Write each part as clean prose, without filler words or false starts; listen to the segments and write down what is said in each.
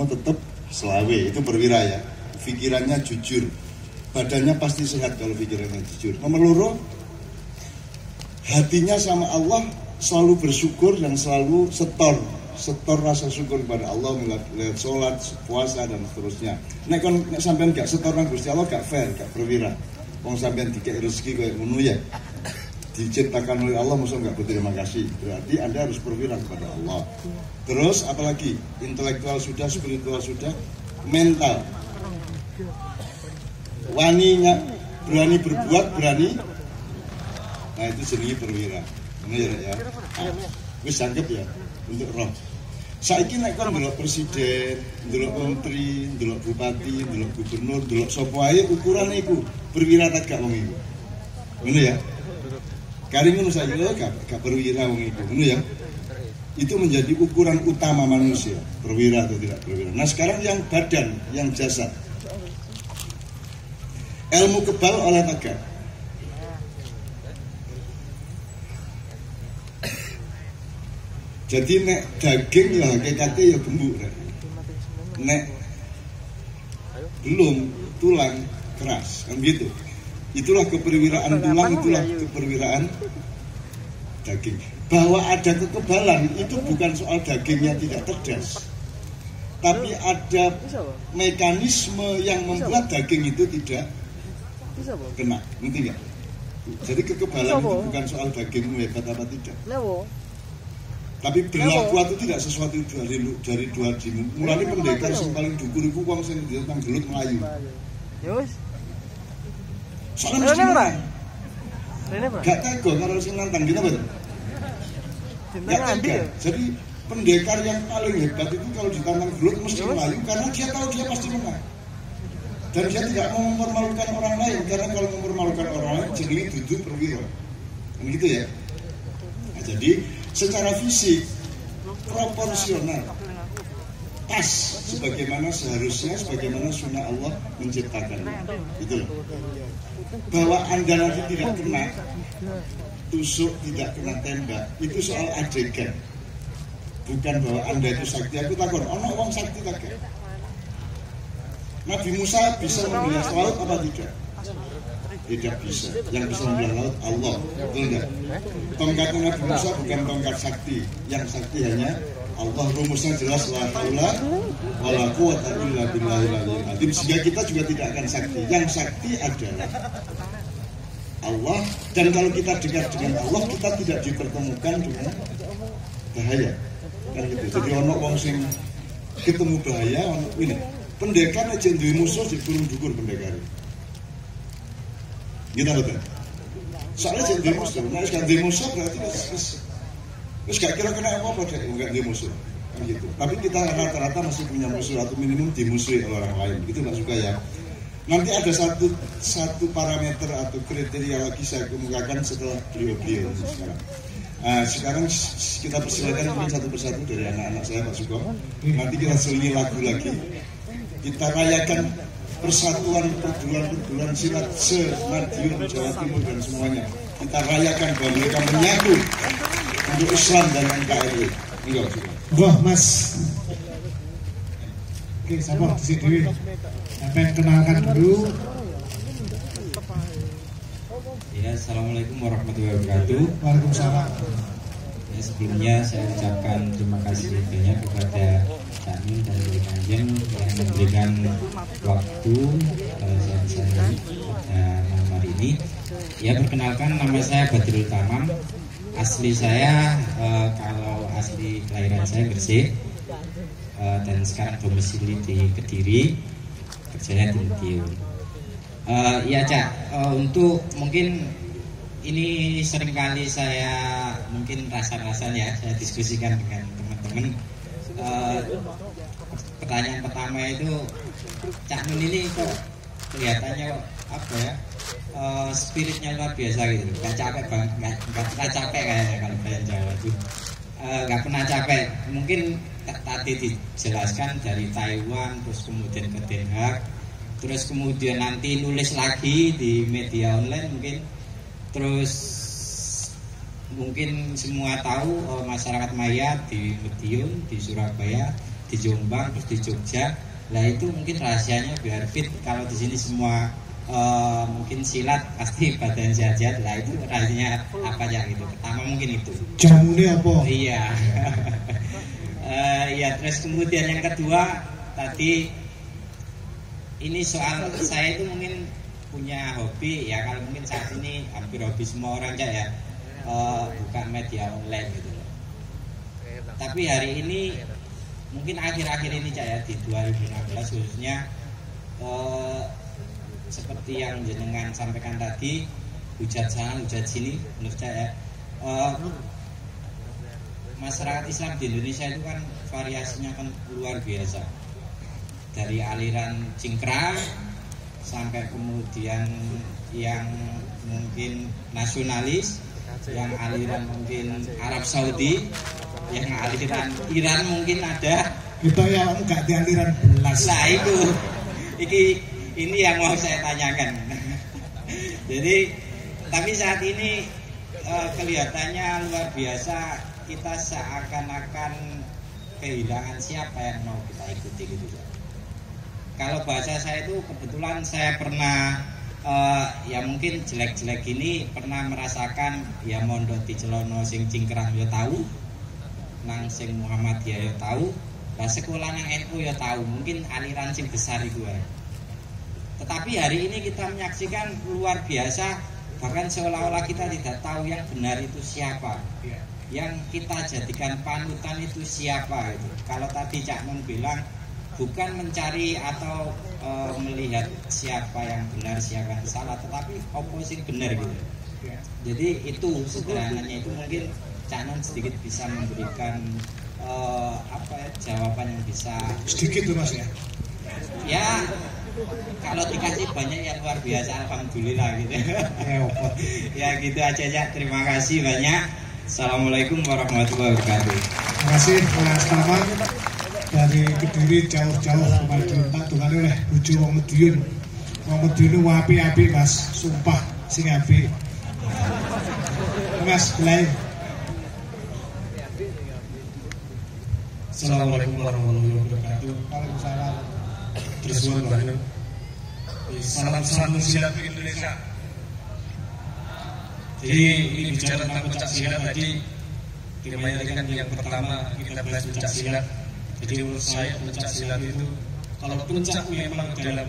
tetap selawe, itu perwira ya. Pikirannya jujur, badannya pasti sehat kalau pikirannya jujur. Nomor loro, hatinya sama Allah selalu bersyukur dan selalu setor rasa syukur kepada Allah melihat sholat, puasa dan seterusnya. Nek sampean gak setor nang Gusti Allah gak fair, gak perwira. Wong sampean dikek rezeki koyo ngono ya. Diciptakan oleh Allah masa nggak berterima kasih, berarti Anda harus perwira kepada Allah. Terus apalagi intelektual sudah, spiritual sudah, mental waninya berani berbuat, berani, nah itu jenenge perwira. Bener ya, wis anggap ya untuk roh. Saiki nek kon ndelok presiden, ndelok menteri, ndelok bupati, ndelok gubernur, ndelok sapa ae ukurane iku perwira ta gak wong iku. Ngono ya. Kari ngono saiki gak perwira wong iku, ngono ya. Itu menjadi ukuran utama manusia, perwira atau tidak perwira. Nah, sekarang yang badan, yang jasad. Ilmu kebal oleh tegak. Jadi nek daging ya hakikate ya gembuk. Nek belum tulang keras, kan gitu. Itulah keperwiraan tulang, itulah keperwiraan daging. Bahwa ada kekebalan itu bukan soal dagingnya tidak cerdas, tapi ada mekanisme yang membuat daging itu tidak kena, ngerti nggak? Jadi kekebalan itu bukan soal dagingmu hebat apa tidak, tapi berlaku itu tidak sesuatu dari dua dimu. Mulai pendekar yang paling dukur itu uang sing tentang gelut Melayu. Soalnya mesti menang. Gak tego kalau sing nantang gitu betul. Gak tega. Jadi pendekar yang paling hebat itu kalau ditantang gelut mesti Melayu karena dia tahu dia pasti menang. Dan dia tidak mau mempermalukan orang lain, karena kalau mempermalukan orang lain jadi duduk perwira. Kan gitu ya. Nah, jadi secara fisik proporsional pas sebagaimana seharusnya, sebagaimana sunnah Allah menciptakannya. Itu loh. Bahwa Anda nanti tidak kena tusuk, tidak kena tembak, itu soal adegan. Bukan bahwa Anda itu sakti. Aku takut, ono wong sakti tak? Nabi Musa bisa membelah laut apa tidak? Tidak bisa. Yang bisa membelah laut Allah, betul enggak? Tongkatnya Nabi Musa bukan tongkat sakti. Yang sakti hanya Allah. Rumusnya jelas, la haula wala quwwata illa billahil aliyyil azim. Sehingga kita juga tidak akan sakti. Yang sakti adalah Allah. Dan kalau kita dekat dengan Allah, kita tidak dipertemukan dengan bahaya. Kan gitu. Jadi ono wong sing ketemu bahaya, ono ini. Pendekar aja duwe musuh di burung dukur pendekar. Gitu betul. Soalnya jadi duwe musuh, nek gak duwe musuh berarti wis gak kira kena apa dek enggak duwe musuh. Kan gitu. Tapi kita rata-rata masih punya musuh atau minimum dimusuhi oleh orang lain. Itu enggak suka ya. Nanti ada satu parameter atau kriteria lagi saya kemukakan setelah beliau sekarang. Sekarang kita persilakan mungkin satu persatu dari anak-anak saya Pak Suko. Nanti kita selingi lagu lagi. Kita rayakan persatuan perguruan silat se-Madiun, Jawa Timur dan semuanya. Kita rayakan bahwa mereka menyatu untuk Islam dan NKRI. Wah Mas. Oke, sabar di sini. Sampai kenalkan dulu. Ya, assalamualaikum warahmatullahi wabarakatuh. Waalaikumsalam. Ya, sebelumnya saya ucapkan terima kasih banyak kepada Cak Min dan Dewi Kanjeng yang memberikan waktu saya bisa pada malam hari ini. Ya, perkenalkan nama saya Badrul Tamam. Asli saya kalau asli kelahiran saya Gresik dan sekarang domisili di Kediri, kerjanya di Madiun. Ya Cak, untuk mungkin ini seringkali saya mungkin rasa-rasanya saya diskusikan dengan teman-teman. Pertanyaan pertama itu, Cak Min ini kok kelihatannya apa ya, spiritnya luar biasa gitu, nggak capek banget, nggak pernah capek kayaknya kalau kalian Jawa itu, nggak pernah capek. Mungkin tadi dijelaskan dari Taiwan, terus kemudian ke Den Haag, terus kemudian nanti nulis lagi di media online mungkin, terus mungkin semua tahu masyarakat Maya di Madiun, di Surabaya, di Jombang, terus di Jogja. Lah itu mungkin rahasianya biar fit. Kalau di sini semua mungkin silat pasti badan sehat-sehat. Lah itu rahasianya apa ya gitu. Pertama mungkin itu. Jamune apa? Iya. Ya terus kemudian yang kedua tadi ini soal saya itu mungkin punya hobi ya, kalau mungkin saat ini hampir hobi semua orang ya buka media online gitu loh. Tapi hari ini mungkin akhir-akhir ini ya di 2016 khususnya seperti yang jenengan sampaikan tadi, hujat sana hujat sini, menurut saya masyarakat Islam di Indonesia itu kan variasinya kan luar biasa, dari aliran cingkrang sampai kemudian yang mungkin nasionalis, yang aliran mungkin Arab Saudi, yang aliran Iran mungkin ada. Kita yang enggak di aliran belas. Nah itu, ini yang mau saya tanyakan. Jadi, tapi saat ini kelihatannya luar biasa, kita seakan-akan kehilangan siapa yang mau kita ikuti gitu. Kalau bahasa saya itu kebetulan saya pernah ya mungkin jelek-jelek ini pernah merasakan ya mondok di Celono sing cingkrang ya tahu, nang sing Muhammadiyah ya tahu, lah sekolah nang NU ya tahu, mungkin aliran sing besar itu ya. Tetapi hari ini kita menyaksikan luar biasa, bahkan seolah-olah kita tidak tahu yang benar itu siapa, yang kita jadikan panutan itu siapa itu. Kalau tadi Cak Nun bilang bukan mencari atau melihat siapa yang benar, siapa yang salah, tetapi oposisi benar gitu. Jadi itu sederhananya itu mungkin Cak Nun sedikit bisa memberikan jawaban yang bisa sedikit tuh Mas ya. Ya kalau dikasih banyak yang luar biasa, alhamdulillah gitu. Ya gitu aja ya. Terima kasih banyak. Assalamualaikum warahmatullahi wabarakatuh. Terima kasih Mas Taman. Dari Kediri jauh-jauh kembali diuntak dengan oleh bojo wong Madiun. Wong Madiun api-api Mas, sumpah sing api. Mas, mulai. Assalamualaikum warahmatullahi wabarakatuh. Waalaikumsalam. Terus banget. Salam silat Indonesia. Jadi ini bicara tentang pencak silat tadi, temanya kan yang pertama kita bahas pencak silat. Jadi menurut saya pencak silat itu kalau pencak memang dalam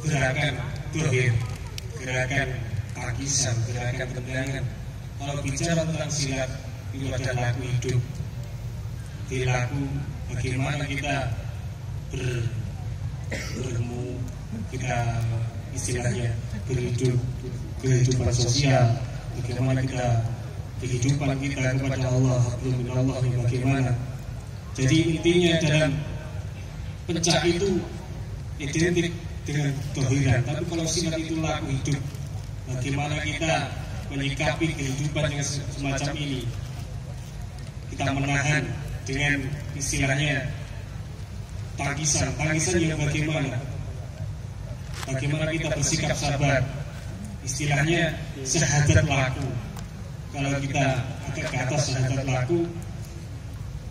gerakan dohir, gerakan takisan, gerakan tendangan. Kalau bicara tentang silat itu adalah laku hidup. Di laku bagaimana kita bertemu, kita istilahnya berhidup kehidupan sosial, bagaimana kita kehidupan kita kepada Allah, hablum minallah, bagaimana. Jadi intinya dalam pencak itu identik dengan dohiran, tapi kalau silat itu laku hidup, bagaimana kita menyikapi kehidupan yang semacam ini, kita menahan dengan istilahnya tangisan yang bagaimana kita bersikap sabar, istilahnya syahadat laku. Kalau kita agak ke atas syahadat laku,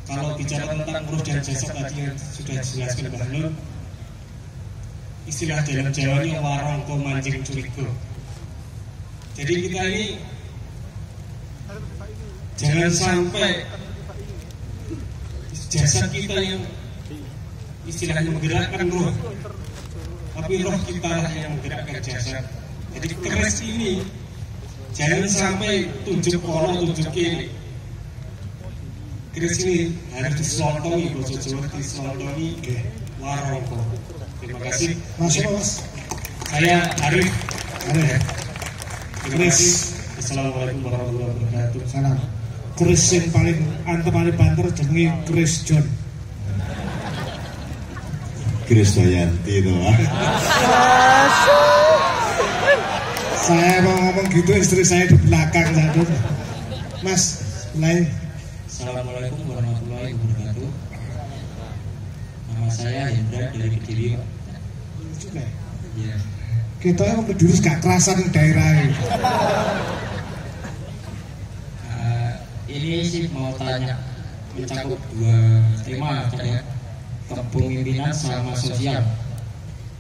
kalau bicara tentang ruh dan jasad tadi yang sudah dijelaskan Mbah Nun, istilah dalam Jawanya warongko mancing curigo. Jadi kita ini jangan sampai jasad kita yang istilahnya menggerakkan roh, tapi roh kita yang menggerakkan jasad. Jadi keris ini jangan sampai tunjuk kono tunjuk kiri. Keris ini harus diselontongi, bahasa Jawa diselontongi warongko. Terima kasih. Mas. Saya Arif. Ya. Terima kasih. Assalamualaikum warahmatullahi wabarakatuh. Salam. Keris yang paling paling banter jenenge Keris John. Keris Dayanti itu. Saya mau ngomong gitu, istri saya di belakang satu. Mas, mulai. Assalamualaikum warahmatullahi wabarakatuh. Nama saya Hendra dari Kediri. Juga. Ya. Kita yang Kediri gak kerasan daerah ini. Ini sih mau tanya mencakup dua tema ya. kepemimpinan sama sosial.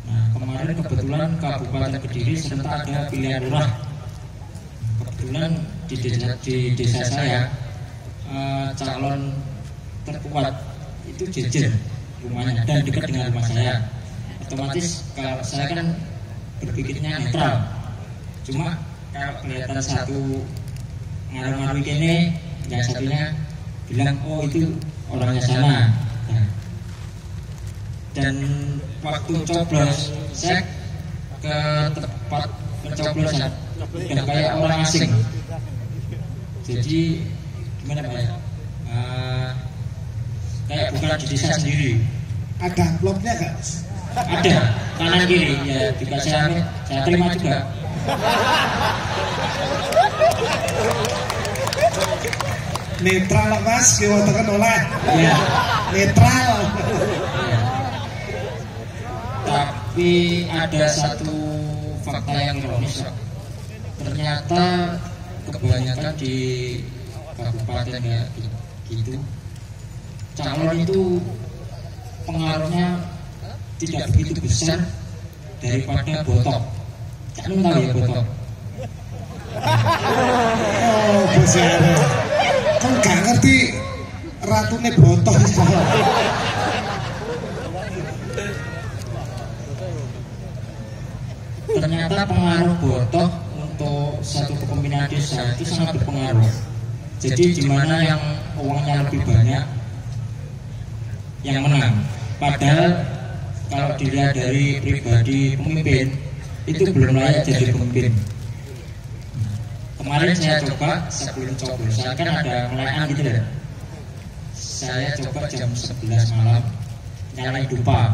Nah, kemarin kebetulan Kabupaten Kediri serentak ada pilihan lurah. Kebetulan di desa saya calon terkuat itu jejer rumahnya dan dekat dengan rumah saya. Otomatis kalau saya kan berpikirnya netral. Cuma kalau kelihatan satu ngaruh-ngaruh ini, yang satunya bilang oh itu orangnya sana. Nah, dan waktu coblos saya ke tempat pencoblosan udah kayak orang asing. Jadi gimana Pak ya? Kayak bukan di desa sendiri. Ada amplopnya nggak? Ada kanan kiri ya, juga saya terima juga. Netral lah Mas, kita tekan oleh. Ya. Netral. Ya. Tapi ada satu fakta yang ironis. Ternyata kebanyakan di kabupaten ya gitu, calon itu pengaruhnya tidak begitu besar daripada botok. Kalian tahu ya botok? Oh, besar. Kau gak ngerti ratune botok. Ternyata pengaruh botok untuk satu kepemimpinan desa itu sangat berpengaruh. Jadi di mana yang uangnya lebih banyak yang menang. Padahal kalau dilihat dari pribadi pemimpin itu belum layak jadi pemimpin. Kemarin saya coba sebelum coblosan kan ada melayan gitu ya. Saya coba jam 11 malam nyalain dupa.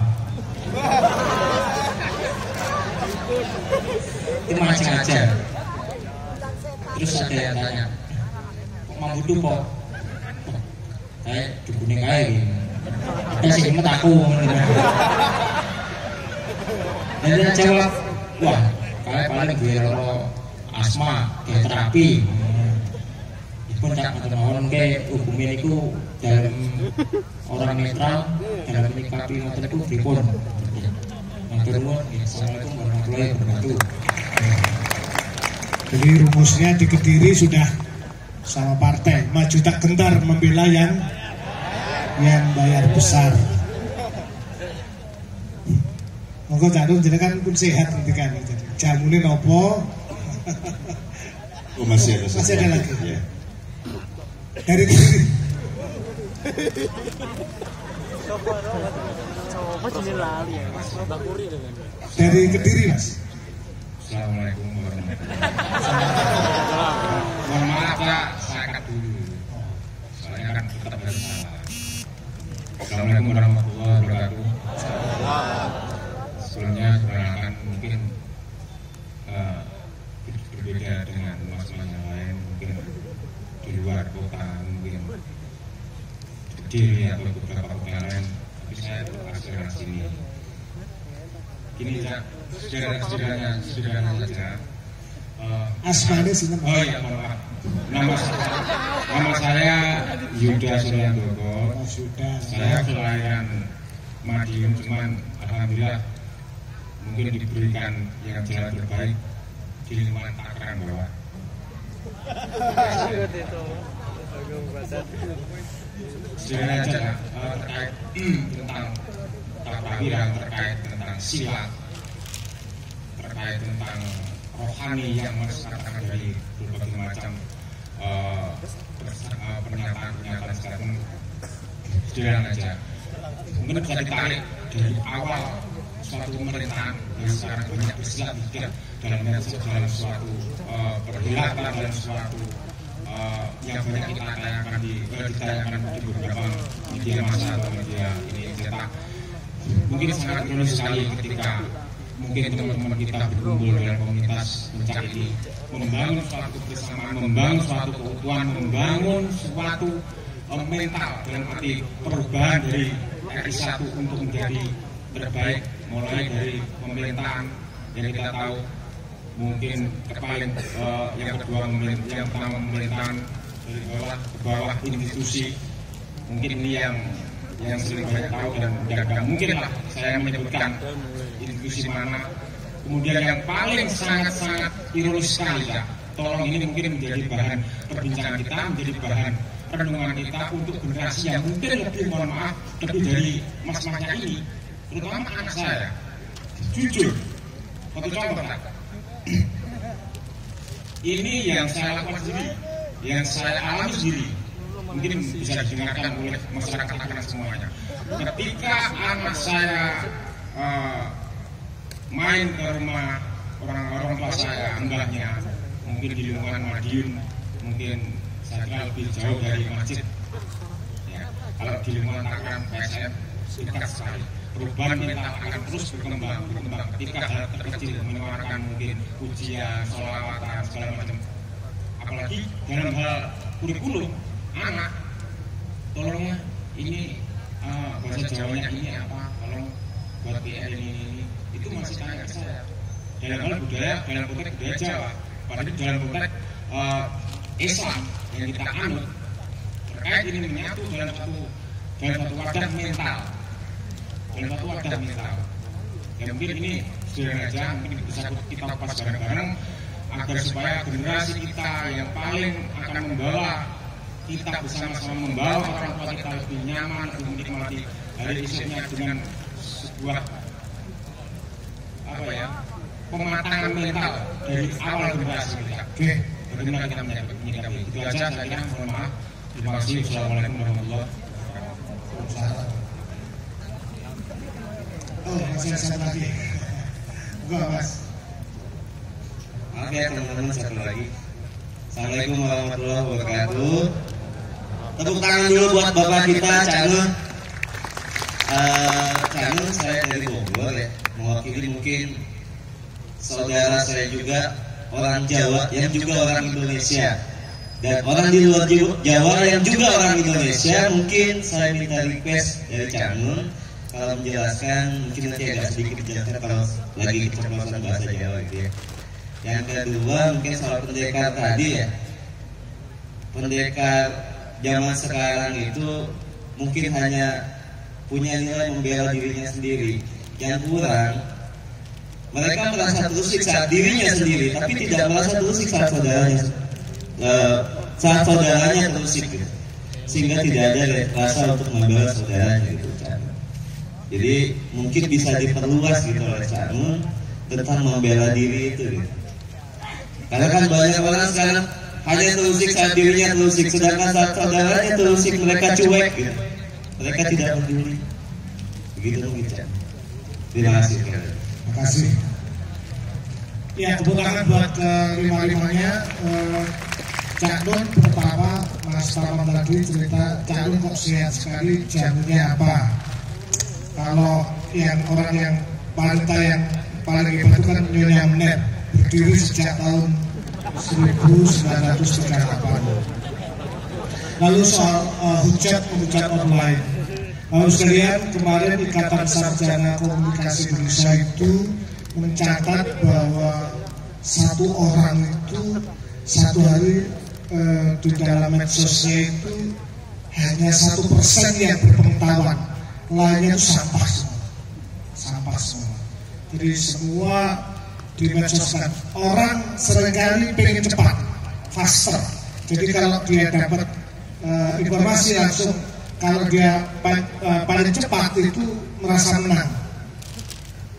Itu mancing aja. Terus ada yang tanya, kok mampu dupa? Kayak dukune kae gitu. Ada sih ngemet aku. Dan dia jawab, wah kayak paling gue asma, kayak terapi. Pun tak ngatakan kayak hukumnya itu dalam orang netral dalam menyikapi ngoten itu pripun. Matur nuwun, assalamualaikum warahmatullahi wabarakatuh. Jadi rumusnya di Kediri sudah sama partai, maju tak gentar membela yang bayar besar. Monggo Cak jenengan pun sehat nanti kan. Jamune nopo? Oh, masih ada lagi. Ya. Dari Kediri. Dari Kediri Mas. Assalamualaikum warahmatullahi wabarakatuh. Mohon maaf Pak, saya cut dulu. Soalnya kan tetap harus salah. Assalamualaikum warahmatullahi wabarakatuh. Sebelumnya perkenalkan mungkin berbeda dengan mas-mas yang lain, mungkin di luar kota, mungkin Kediri atau beberapa kota lain, tapi saya asli dari sini. Ini sederhana saja. Asmane sinten? Oh iya, maaf. Nama saya Yuda Suryandoko. Saya kelahiran Madiun, cuman alhamdulillah mungkin diberikan yang jalan terbaik di lingkungan Tangerang bawah. Sederhana aja terkait tentang tabrawiran, terkait tentang silat, terkait tentang rohani yang merasakan dari berbagai macam pernyataan sekarang. Sederhana aja, mungkin bisa ditarik dari awal suatu pemerintahan yang sekarang banyak bersilat pikir dalam suatu perhelatan, dalam suatu yang banyak kita tayangkan di beberapa media massa atau media ini cetak. Mungkin sangat ironis sekali ketika mungkin teman-teman kita berkumpul dalam komunitas puncak ini membangun suatu kebersamaan, membangun suatu keutuhan, membangun suatu mental dalam arti perubahan dari RI1 untuk menjadi terbaik, mulai dari pemerintahan yang kita tahu mungkin paling yang kedua yang pertama pemerintahan dari bawah ke bawah institusi, mungkin ini yang yang sering banyak tahu dan tidak mungkin lah saya menyebutkan institusi mana. Kemudian yang paling sangat-sangat ironis sekali ya, tolong ini mungkin menjadi bahan perbincangan kita, menjadi bahan renungan kita untuk generasi yang mungkin lebih, mohon maaf, lebih dari mas-masnya ini, terutama anak saya. Jujur, satu contoh kan, ini yang saya lakukan sendiri, yang saya alami sendiri, mungkin bisa didengarkan oleh masyarakat akan semuanya. Ketika anak saya main ke rumah orang tua saya, enggaknya mungkin di lingkungan Madiun, mungkin saya kira lebih jauh dari masjid ya. Kalau di lingkungan Tangerang PSM dekat sekali. Perubahan mental akan terus berkembang ketika hal terkecil menyuarakan mungkin ujian, sholawatan, segala macam. Apalagi dalam hal kurikulum anak, tolongnya ini bahasa Jawanya ini apa, tolong buat PR ini itu masih tanya ke saya. Dalam hal budaya, dalam konteks budaya Jawa, padahal dalam konteks Islam yang kita anut terkait ini menyatu dalam satu wadah mental, dalam satu wadah mental. Ya mungkin ini sederhana aja, mungkin bisa kita kupas bareng-bareng agar supaya generasi kita yang paling akan membawa kita bersama-sama membawa orang tua kita lebih nyaman, lebih menikmati hari esoknya dengan sebuah pematangan mental dari awal generasi kita. Oke, bagaimana kita menyikapi itu aja saya kira. Mohon maaf. Terima kasih. Assalamualaikum warahmatullahi wabarakatuh. Oh, masih ada satu lagi. Enggak, Mas. Oke, teman-teman, satu lagi. Assalamualaikum warahmatullahi wabarakatuh. Tepuk tangan dulu buat Bapak kita, Cak Nun. Cak Nun, saya dari Bogor ya, mewakili mungkin saudara saya juga orang Jawa yang juga orang Indonesia, dan orang di luar Jawa yang juga orang Indonesia. Mungkin saya minta request dari Cak Nun kalau menjelaskan, mungkin nanti agak sedikit menjelaskan kalau lagi keceplosan bahasa Jawa gitu ya. Yang kedua mungkin soal pendekar tadi ya, pendekar zaman sekarang itu mungkin hanya punya nilai membela dirinya sendiri. Yang kurang, mereka merasa terusik saat dirinya sendiri, tapi tidak merasa terusik saat saudaranya terusik gitu. Sehingga tidak ada rasa untuk membela saudaranya gitu. Jadi mungkin bisa diperluas gitu oleh Cak Nun tentang membela diri itu gitu. Karena kan banyak orang sekarang hanya terusik saat dirinya terusik, sedangkan saat saudaranya terusik mereka cuek gitu. Mereka tidak peduli. Begitu mungkin. Terima kasih. Terima kasih. Ya, tepuk tangan buat lima-limanya. Cak Nun pertama, Mas Taman tadi cerita Cak Nun kok sehat sekali, jamunya apa? Kalau yang orang yang wanita yang paling hebat itu kan Nyonya Mnet, berdiri sejak tahun 1938. Lalu soal hujat online. Lalu sekalian, kemarin Ikatan Sarjana Komunikasi Indonesia itu mencatat bahwa satu orang itu satu hari di dalam medsosnya itu hanya 1% yang berpengetahuan, lainnya itu sampah semua. Jadi semua di medsos kan orang seringkali pengen cepat, faster. Jadi kalau dia dapat informasi langsung, kalau dia paling cepat itu merasa menang.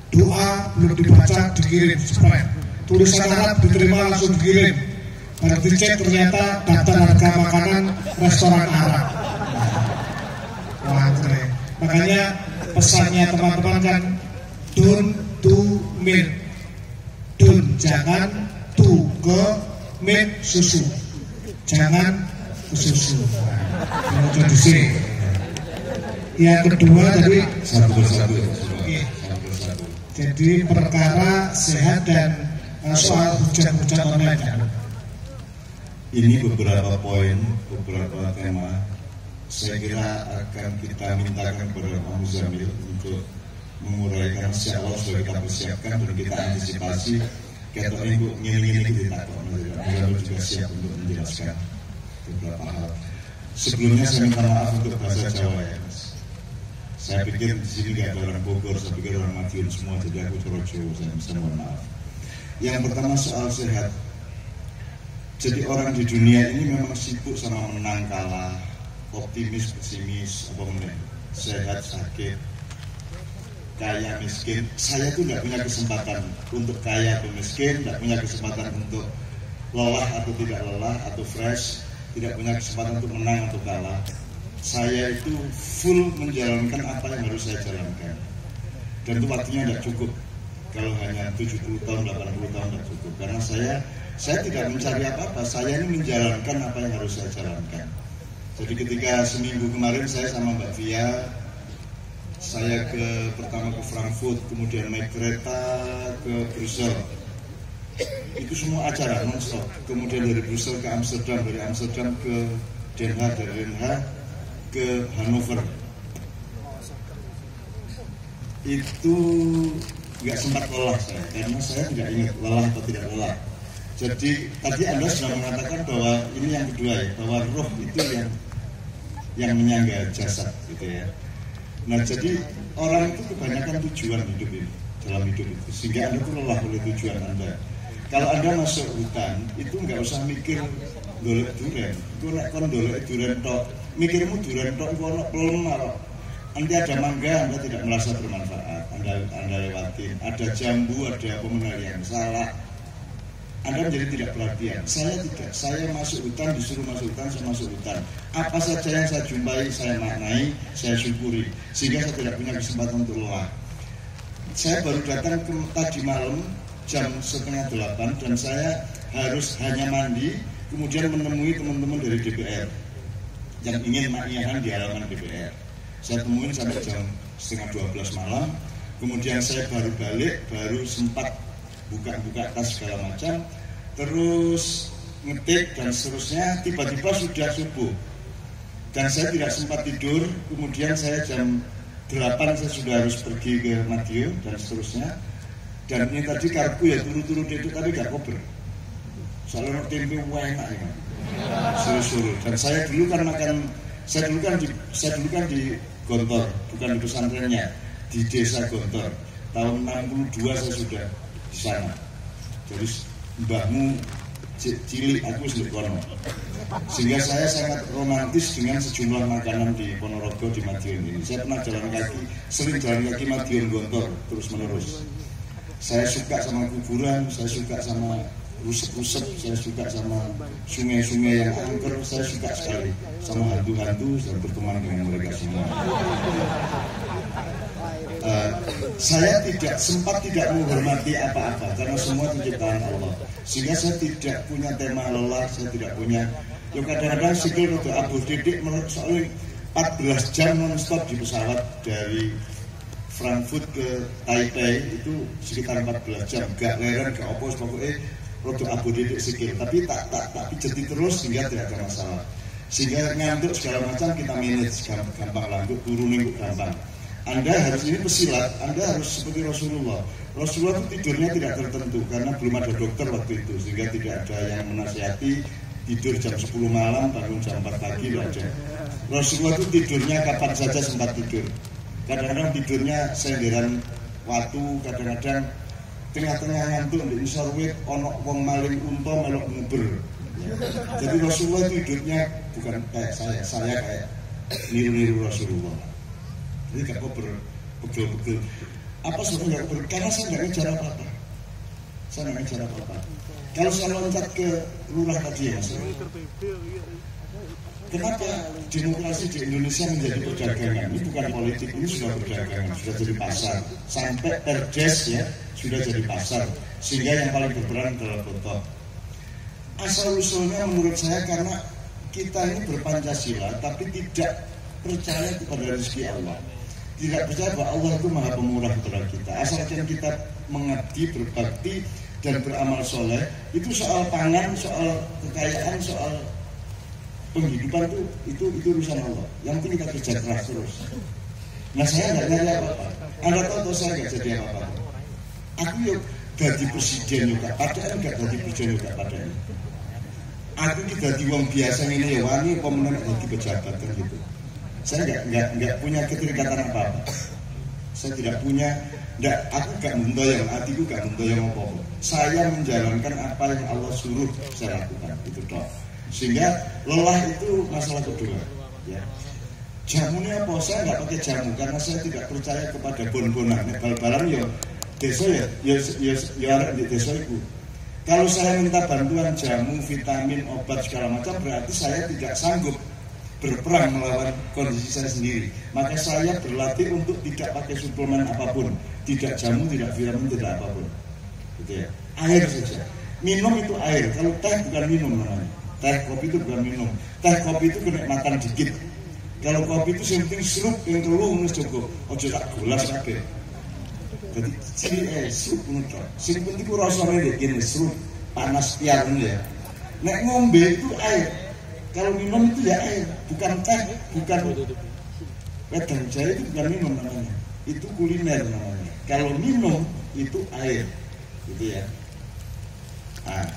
Doa belum dibaca dikirim spread, tulisan Arab diterima langsung dikirim. Baru dicek ternyata daftar harga makanan restoran Arab. Wah, keren. Makanya pesannya teman-teman kan don't to milk, don't, jangan to ke milk susu, jangan ke susu. Yang kedua tadi satu persatu. Jadi perkara sehat dan soal hujat-hujat online. Ini beberapa poin, beberapa tema. Saya kira akan kita mintakan kepada Pak Muzamil untuk menguraikan sejak awal supaya kita persiapkan dan kita antisipasi. Kita ibu ngini-ngini kita Pak Muzamil juga siap untuk menjelaskan beberapa hal. Sebelumnya saya minta maaf untuk bahasa Jawa ya Mas. Saya pikir di sini nggak ada orang Bogor, saya pikir orang Madiun semua, jadi aku Corojo, saya mohon maaf. Yang pertama soal sehat. Jadi orang di dunia ini memang sibuk sama menang kalah, optimis, pesimis, apa namanya, sehat, sakit, kaya, miskin. Saya tuh nggak punya kesempatan untuk kaya atau miskin, nggak punya kesempatan untuk lelah atau tidak lelah, atau fresh, tidak punya kesempatan untuk menang atau kalah. Saya itu full menjalankan apa yang harus saya jalankan. Dan itu waktunya tidak cukup. Kalau hanya 70 tahun, 80 tahun tidak cukup. Karena saya tidak mencari apa-apa, saya ini menjalankan apa yang harus saya jalankan. Jadi ketika seminggu kemarin saya sama Mbak Via, saya pertama ke Frankfurt, kemudian naik kereta ke Brussels. Itu semua acara non-stop. Kemudian dari Brussels ke Amsterdam, dari Amsterdam ke Den Haag, dari Den Haag ke Hannover. Itu nggak sempat lelah saya, karena saya tidak ingat lelah atau tidak lelah. Jadi tadi Anda sudah mengatakan bahwa ini yang kedua ya, bahwa roh itu yang menyangga jasad gitu ya. Nah jadi orang itu kebanyakan tujuan hidup ini, dalam hidup itu, sehingga Anda itu lelah oleh tujuan Anda. Kalau Anda masuk hutan itu nggak usah mikir golek duren, itu nek kon golek duren tok, mikirmu duren tok iku ono pelem kok. Nanti ada mangga, Anda tidak merasa bermanfaat, Anda lewatin. Ada jambu, ada pemenang yang salah, Anda menjadi tidak perhatian. Saya tidak, saya masuk hutan, disuruh masuk hutan, saya masuk hutan. Apa saja yang saya jumpai, saya maknai, saya syukuri, sehingga saya tidak punya kesempatan untuk lelah. Saya baru datang tadi malam jam 7:30 dan saya harus hanya mandi, kemudian menemui teman-teman dari DPR yang ingin makniahan di halaman DPR. Saya temuin sampai jam 11:30 malam, kemudian saya baru balik, baru sempat buka-buka tas segala macam, terus ngetik dan seterusnya. Tiba-tiba sudah subuh dan saya tidak sempat tidur. Kemudian saya jam 8 saya sudah harus pergi ke Madiun dan seterusnya. Dan ini tadi kartu ya turu-turu itu tapi gak kober, soalnya tempe enak ya, suruh-suruh. Dan saya dulu kan di Gontor, bukan di pesantrennya, di desa Gontor. Tahun 62 saya sudah di sana. Jadi mbahmu cilik, aku sudah kono. Sehingga saya sangat romantis dengan sejumlah makanan di Ponorogo, di Madiun ini. Saya pernah jalan kaki, sering jalan kaki Madiun Gontor terus menerus. Saya suka sama kuburan, saya suka sama rusep-rusep, saya suka sama sungai-sungai yang angker, saya suka sekali sama hantu-hantu dan berteman dengan mereka semua. Saya tidak menghormati apa-apa karena semua ciptaan Allah, sehingga saya tidak punya tema lelah, saya tidak punya. Ya kadang-kadang sikil untuk abu didik soalnya 14 jam non-stop di pesawat dari Frankfurt ke Taipei itu sekitar 14 jam, gak leren, gak opos, pokoknya produk abu didik sikil, tapi tak pijeti terus sehingga tidak ada masalah, sehingga ngantuk segala macam kita manage gampang lantuk, turunin gampang. Anda harus ini pesilat, Anda harus seperti Rasulullah. Rasulullah itu tidurnya tidak tertentu karena belum ada dokter waktu itu, sehingga tidak ada yang menasihati tidur jam 10 malam, bangun jam 4 pagi, tidak ada. Rasulullah itu tidurnya kapan saja sempat tidur. Kadang-kadang tidurnya senderan watu, kadang-kadang tengah-tengah ngantuk di isor wit ono wong maling unta melok nguber. Jadi Rasulullah itu hidupnya bukan kayak saya kayak niru-niru Rasulullah. Jadi gak kok pegel-pegel. Apa sebenarnya gak karena saya gak ngejar apa-apa. Saya gak ngejar apa-apa. Kalau saya loncat ke lurah tadi ya Mas, kenapa demokrasi di Indonesia menjadi perdagangan? Ini bukan politik, ini sudah perdagangan, sudah jadi pasar. Sampai perdes ya, sudah jadi pasar. Sehingga yang paling berperan adalah Gontor. Asal-usulnya menurut saya karena kita ini berpancasila, tapi tidak percaya kepada rezeki Allah. Tidak percaya bahwa Allah itu maha pemurah kepada kita. Asalkan kita mengabdi, berbakti, dan beramal soleh, itu soal pangan, soal kekayaan, soal penghidupan itu urusan Allah. Yang penting kita kerja keras terus. Nah saya nggak nyari apa-apa. Anda tahu saya nggak jadi apa-apa. Aku yuk jadi presiden juga, padahal nggak jadi presiden juga padahal. Aku jadi wong biasa ini ya wani pemenang jadi pejabat kan gitu. Saya nggak punya keterikatan apa-apa. Saya tidak punya, aku gak mendoyong, hatiku gak mendoyong apa-apa. Saya menjalankan apa yang Allah suruh saya lakukan, itu toh. Sehingga lelah itu masalah kedua. Ya. Jamunya apa? Saya nggak pakai jamu karena saya tidak percaya kepada bon-bonan. Bal-balan ya, desa ya di desa itu. Kalau saya minta bantuan jamu, vitamin, obat segala macam, berarti saya tidak sanggup berperang melawan kondisi saya sendiri. Maka saya berlatih untuk tidak pakai suplemen apapun, tidak jamu, tidak vitamin, tidak apapun. Gitu ya. Air saja. Minum itu air. Kalau teh bukan minum namanya. Teh kopi itu bukan minum. Teh kopi itu kenikmatan dikit. Kalau kopi itu yang penting serup yang telung wis cukup. Ojo tak gelas kabeh. Jadi ciri serup ngono. Sing penting ku rasane ngene serup panas piar ya. Nek ngombe itu air. Kalau minum itu ya air, bukan teh, bukan wedang jahe itu bukan minum namanya. Itu kuliner namanya. Kalau minum itu air. Gitu ya. Nah,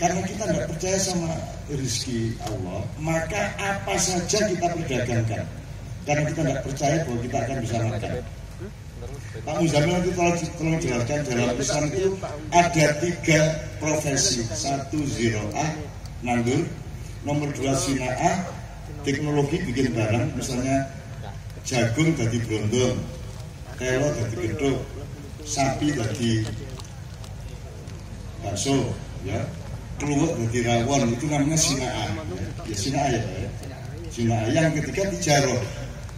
karena kita tidak percaya sama rezeki Allah, maka apa saja kita perdagangkan. Karena kita tidak percaya bahwa kita akan bisa makan. Pak Muzamil nanti tolong jelaskan dalam Islam itu ada 3 profesi. 1 zira'ah, nandur. Nomor 2 sina'ah, teknologi bikin barang. Misalnya jagung jadi brondong, telo jadi gedhog, sapi jadi bakso, ya. Keluar dari rawon itu namanya sina'ah. Ya sina'ah ya, Pak. Sina'ah. Yang ketiga tijarah,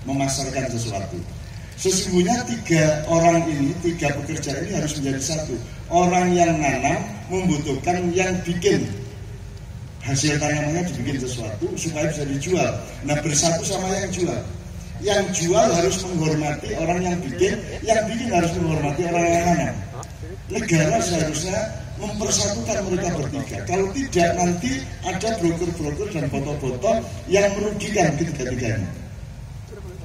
memasarkan sesuatu. Sesungguhnya 3 orang ini, 3 pekerja ini harus menjadi satu. Orang yang nanam membutuhkan yang bikin hasil tanamannya dibikin sesuatu supaya bisa dijual. Nah bersatu sama yang jual. Yang jual harus menghormati orang yang bikin harus menghormati orang yang nanam. Negara seharusnya mempersatukan mereka bertiga. Kalau tidak nanti ada broker-broker dan botol-botol yang merugikan ketiga-tiganya.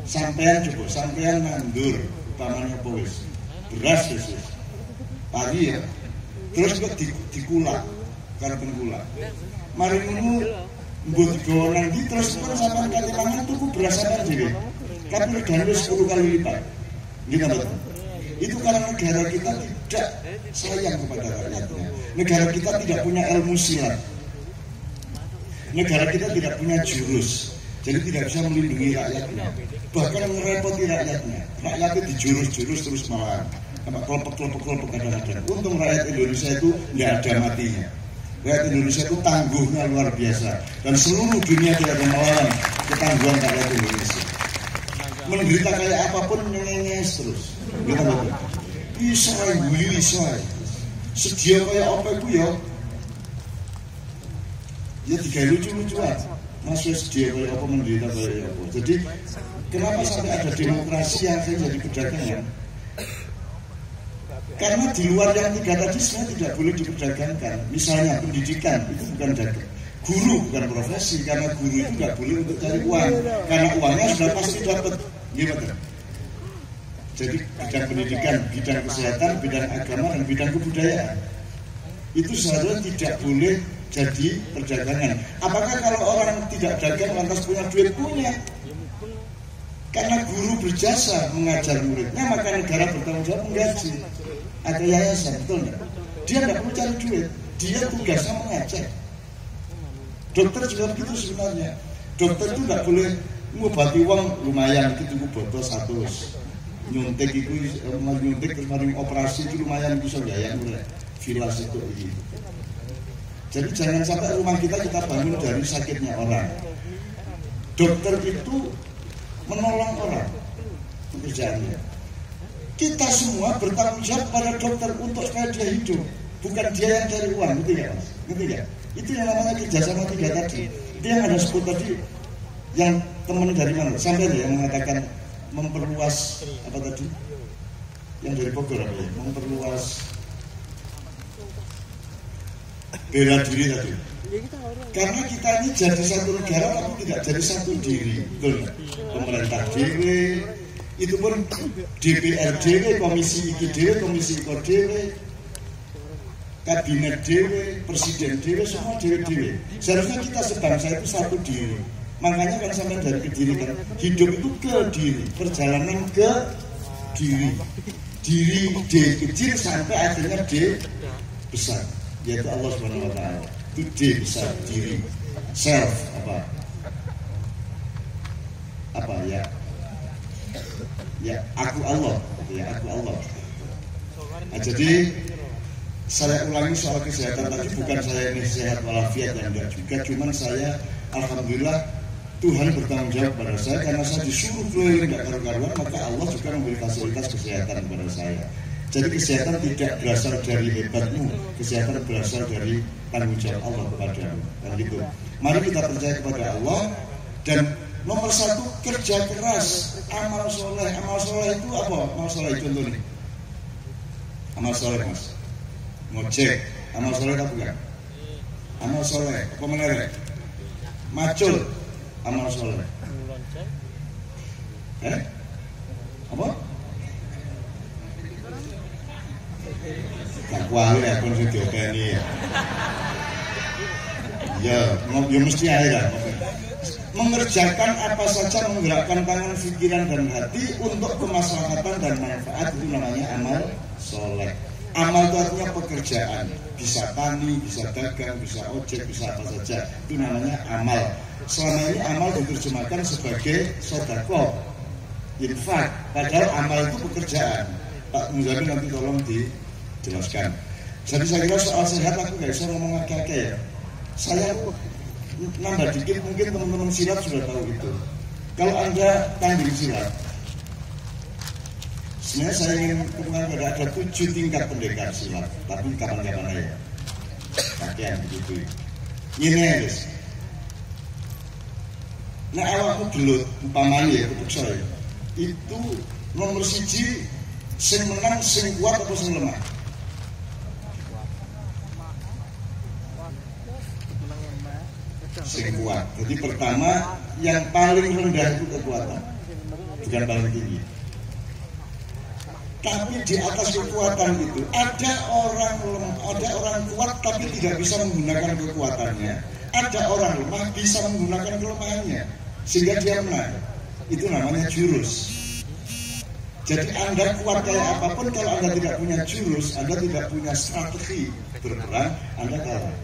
Sampean coba, sampean nandur, umpamanya powis, beras yesus, pagi ya, terus kok dikulak, karena pengkulak. Mari ngono, mbok digawa nanti terus pun sampean kate mangan tuku beras sampean dhewe. Tapi regane 10 kali lipat. Gitu betul. Itu karena negara kita tidak sayang kepada rakyatnya. Negara kita tidak punya ilmu silat. Negara kita tidak punya jurus. Jadi tidak bisa melindungi rakyatnya. Bahkan merepoti rakyatnya. Rakyatnya dijurus-jurus terus malah kelompok-kelompok kadang-kadang. Untung rakyat Indonesia itu tidak ada matinya. Rakyat Indonesia itu tangguhnya luar biasa. Dan seluruh dunia tidak ada melawan ketangguhan rakyat Indonesia. Menderita kayak apapun nyenges terus. Kita betul. Bisa. Sedia kayak apa itu ya? Ya digawe lucu-lucuan. Masih sedia kayak apa menderita kayak apa. Jadi kenapa sampai ada demokrasi yang saya jadi perdagangan? Karena di luar yang 3 tadi saya tidak boleh diperdagangkan. Misalnya pendidikan itu bukan dagang. Guru bukan profesi, karena guru itu nggak boleh untuk cari uang. Karena uangnya sudah pasti dapat. Gimana? Jadi bidang pendidikan, bidang kesehatan, bidang agama, dan bidang kebudayaan itu seharusnya tidak boleh jadi perdagangan. Apakah kalau orang tidak dagang lantas punya duit? Punya. Karena guru berjasa mengajar muridnya, maka negara bertanggung jawab menggaji. Ada yayasan, betul nggak? Dia nggak perlu cari duit, dia tugasnya mengajar. Dokter juga begitu sebenarnya. Dokter itu nggak boleh ngobati uang lumayan, itu botol 100. Nyuntik itu nyuntik terus mari operasi itu lumayan bisa gaya mulai vilas itu gitu. Jadi jangan sampai rumah kita bangun dari sakitnya orang. Dokter itu menolong orang pekerjaannya. Kita semua bertanggung jawab pada dokter untuk supaya dia hidup, bukan dia yang cari uang, gitu ya Mas? Gitu ya? Itu yang namanya kerjasama 3 tadi. Itu yang ada sebut tadi, yang teman dari mana? Sampai yang mengatakan memperluas apa tadi? Yang dari Bogor apa ya? Memperluas bela diri tadi. Karena kita ini jadi satu negara tapi tidak jadi satu diri, betul? Pemerintah dewe, itu pun DPR dewe, komisi iki dewe, komisi iko dewe, kabinet dewe, presiden dewe, semua dewe-dewe. Seharusnya kita sebangsa itu satu diri. Makanya kan sampai dari Kediri kan, hidup itu ke diri, perjalanan ke diri. Diri D kecil sampai akhirnya D besar, yaitu Allah Subhanahu wa taala. Itu D besar, diri. Self apa ya? Ya aku Allah, ya aku Allah. Nah, jadi saya ulangi soal kesehatan tadi, bukan saya ini sehat walafiat yang enggak juga, cuman saya alhamdulillah Tuhan bertanggung jawab pada saya karena saya disuruh keliling enggak karu-karuan, maka Allah juga memberi fasilitas kesehatan kepada saya. Jadi kesehatan tidak berasal dari hebatmu, kesehatan berasal dari tanggung jawab Allah kepadamu. Dan gitu. Mari kita percaya kepada Allah, dan nomor satu kerja keras, amal soleh. Amal soleh itu apa? Amal soleh contohnya. Amal soleh mas, ngojek, amal soleh apa bukan? Amal soleh, apa menarik? Macul, amal soleh. Apa? Gak kuali ya pun sih diopeni ya. Ya mesti ada. Mengerjakan apa saja, menggerakkan tangan, pikiran dan hati untuk kemaslahatan dan manfaat, itu namanya amal soleh. Amal itu artinya pekerjaan, bisa tani, bisa dagang, bisa ojek, bisa apa saja, itu namanya amal. Selama ini amal diterjemahkan sebagai sedekah, infak, padahal amal itu pekerjaan. Pak Muzamil nanti tolong dijelaskan. Jadi saya kira soal sehat aku gak bisa ngomong agak-agak ya. Saya nambah dikit, mungkin teman-teman silat sudah tahu itu. Kalau Anda tanding silat, sebenarnya saya ingin kemudian ada 7 tingkat pendekar silat, tapi kapan-kapan aja. Pakaian begitu. Ini guys. Nah awakmu gelut, umpamanya ya, kepeksa ya. Itu nomor 1, sing menang, sing kuat atau sing lemah? Sing kuat. Jadi pertama, yang paling rendah itu kekuatan, bukan paling tinggi. Tapi di atas kekuatan itu ada orang kuat tapi tidak bisa menggunakan kekuatannya. Ada orang lemah bisa menggunakan kelemahannya sehingga dia menang. Itu namanya jurus. Jadi Anda kuat kayak apapun, kalau Anda tidak punya jurus, Anda tidak punya strategi berperang, Anda kalah.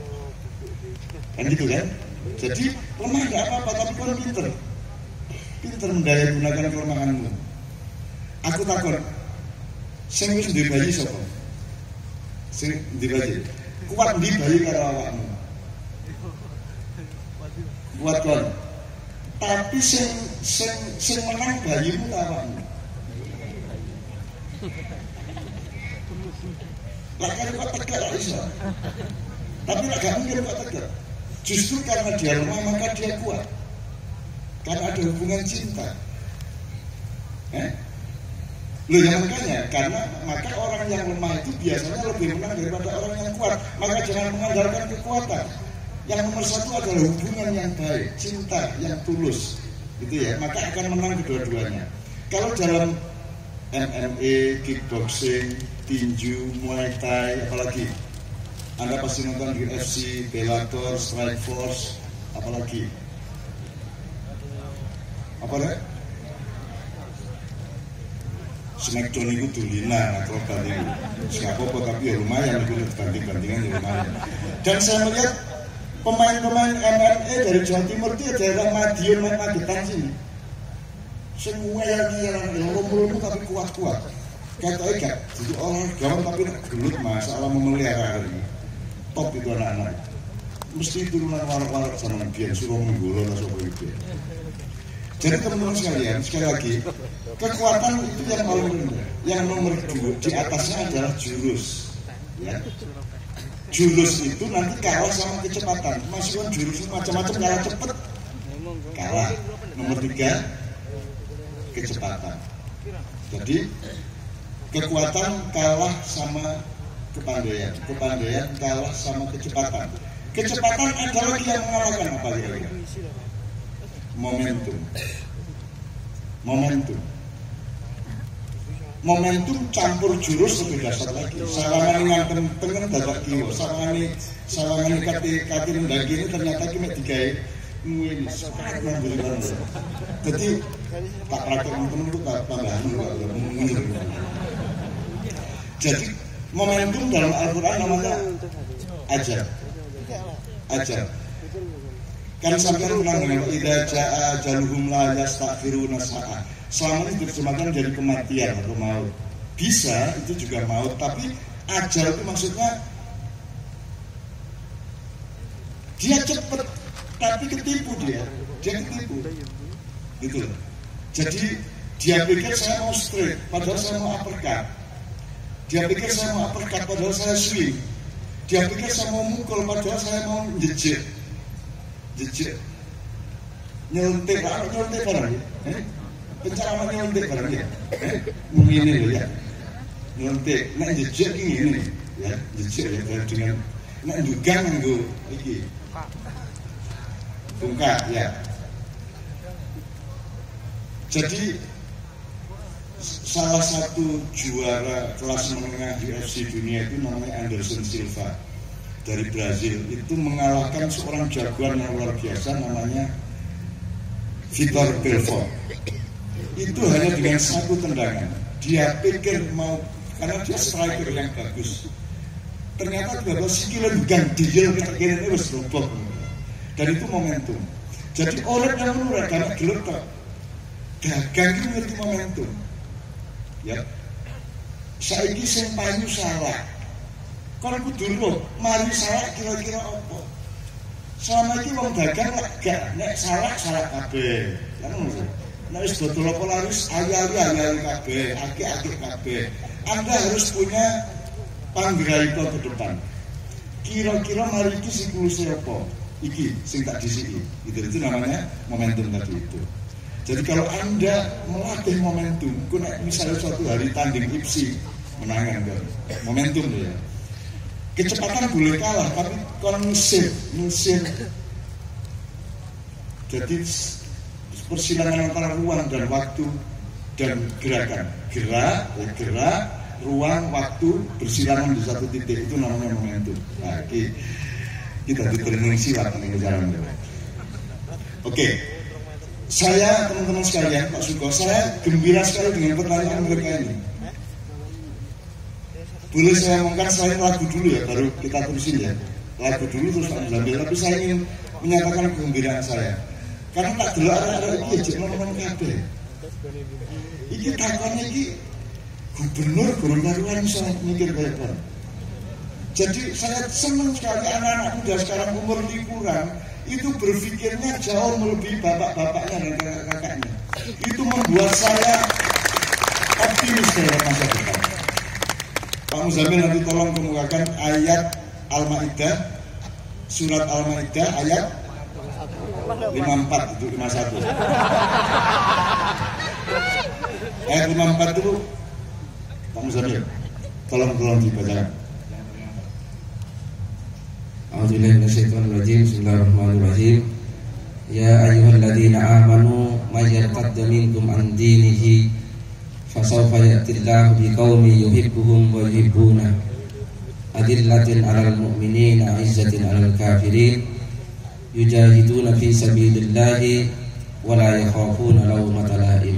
Kan gitu kan? Jadi lemah nggak apa-apa, tapi kalau pinter mendaya gunakan kelemahanmu. Aku takut. Sing wis ndek bayi sapa? Sing ndek bayi. Kuat ndek bayi karo awakmu. Kuat kon. Tapi sing menang bayimu awakmu. Lah kan kok tegak iso. Tapi nek gak mungkin kok tegak. Justru karena dia lemah maka dia kuat. Karena ada hubungan cinta. Loh ya makanya, karena maka orang yang lemah itu biasanya lebih menang daripada orang yang kuat. Maka jangan mengandalkan kekuatan. Yang nomor 1 adalah hubungan yang baik, cinta yang tulus, gitu ya. Maka akan menang kedua-duanya. Kalau dalam MMA, kickboxing, tinju, muay thai, apalagi Anda pasti nonton di UFC, Bellator, Strikeforce, apalagi apa deh? Smackdown itu dulina atau banding, siapa tapi ya lumayan, itu banding-bandingan ya lumayan. Dan saya melihat pemain-pemain MMA dari Jawa Timur itu daerah Madiun, Magetan sini, semua yang umur tapi kuat-kuat. Katanya gak, jadi orang gawan tapi gelut masalah memelihara ini. Top itu anak-anak, mesti turunan warak-warak sama dia, suruh menggulung atau begitu. Jadi teman-teman sekalian, sekali lagi, kekuatan itu yang paling rendah. Yang nomor 2 di atasnya adalah jurus. Ya. Jurus itu nanti kalah sama kecepatan. Meskipun jurus itu macam-macam, kalah cepat, kalah. Nomor 3, kecepatan. Jadi kekuatan kalah sama kepandaian, kepandaian kalah sama kecepatan. Kecepatan ada lagi yang mengalahkan apa kira-kira? Momentum campur jurus lebih dasar lagi. Sawangan ngantem tengen dadak kiwa, sawangan kati rendagi ini ternyata ki mek digawe ini sangat memberikan. Jadi tak praktek teman itu tambahan menurut. Jadi momentum dalam Al-Quran namanya ajar. Kan sampai ulang dengan idza jaa ajaluhum la yastaghfiruna sa'a. Selama ini diterjemahkan dari kematian atau maut. Bisa itu juga maut, tapi ajal itu maksudnya dia cepat tapi ketipu dia ketipu gitu loh. Jadi dia pikir saya mau straight padahal saya mau uppercut, dia pikir saya mau uppercut padahal saya swing, dia pikir saya mau mukul padahal saya mau jejek nyelontek barang ya, pencaraman nyelontek barang ya, begini loh ya, nyelontek nak jejek ini ya, jejek ya dengan nak juga nganggo iki bungkak ya. Jadi salah satu juara kelas menengah di UFC dunia itu namanya Anderson Silva dari Brazil, itu mengalahkan seorang jagoan yang luar biasa namanya Vitor Belfort. Itu hanya dengan satu tendangan. Dia pikir mau, karena dia striker yang bagus, ternyata tiba-tiba sikilnya gantiel kita wis roboh. Dan itu momentum. Jadi orang yang murah karena gelotok dagang itu ngerti momentum. Ya. Saiki sing payu salah. Kon kudu roh, mari salah kira-kira apa? Selama iki wong dagang gak nek salah kabeh. Kan ngono. Nek wis botol apa laris ayali kabeh, akeh kabeh. Anda harus punya panggraita ke depan. Kira-kira mari iki siklusé apa? Iki sing tak disiki. Itu namanya momentum tadi itu. Jadi kalau Anda melatih momentum, misalnya suatu hari tanding IPSI menangan kan, momentum ya. Kecepatan boleh kalah, tapi konsep. Jadi persilangan antara ruang dan waktu dan gerakan, gerak, ruang, waktu bersilangan di satu titik, itu namanya momentum. Nah, kita diterenung silat ini jalan. Oke, saya teman-teman sekalian, Pak Suko, saya gembira sekali dengan pertanyaan mereka ini. Boleh saya ngomongkan selain lagu dulu ya, baru kita terusin ya. Lagu dulu terus Pak Zambil, tapi saya ingin menyatakan kegembiraan saya. Karena tak dulu ada iki aja ngomong kabeh. Iki takonnya iki gubernur gurung karuan iso mikir kaya apa. Jadi saya senang sekali anak-anak muda sekarang umur liburan itu berpikirnya jauh melebihi bapak-bapaknya dan kakak-kakaknya. Itu membuat saya optimis dalam masa depan. Pak Muzamil nanti tolong kemukakan ayat Al-Ma'idah, surat Al-Ma'idah ayat 54 itu 51. Ayat 54 itu Pak Muzamil tolong dibacakan. A'udzubillahi minasyaitonir rajim. Bismillahirrahmanirrahim. Ya ayyuhalladzina amanu may yartadda minkum an dinihi fasawfa ya'tillahu biqaumin yuhibbuhum wa yuhibbuna adillatin 'alal mu'minina 'izzatin 'alal kafirin yujahiduna fi sabilillahi wa la yakhafuna lawmata la'im.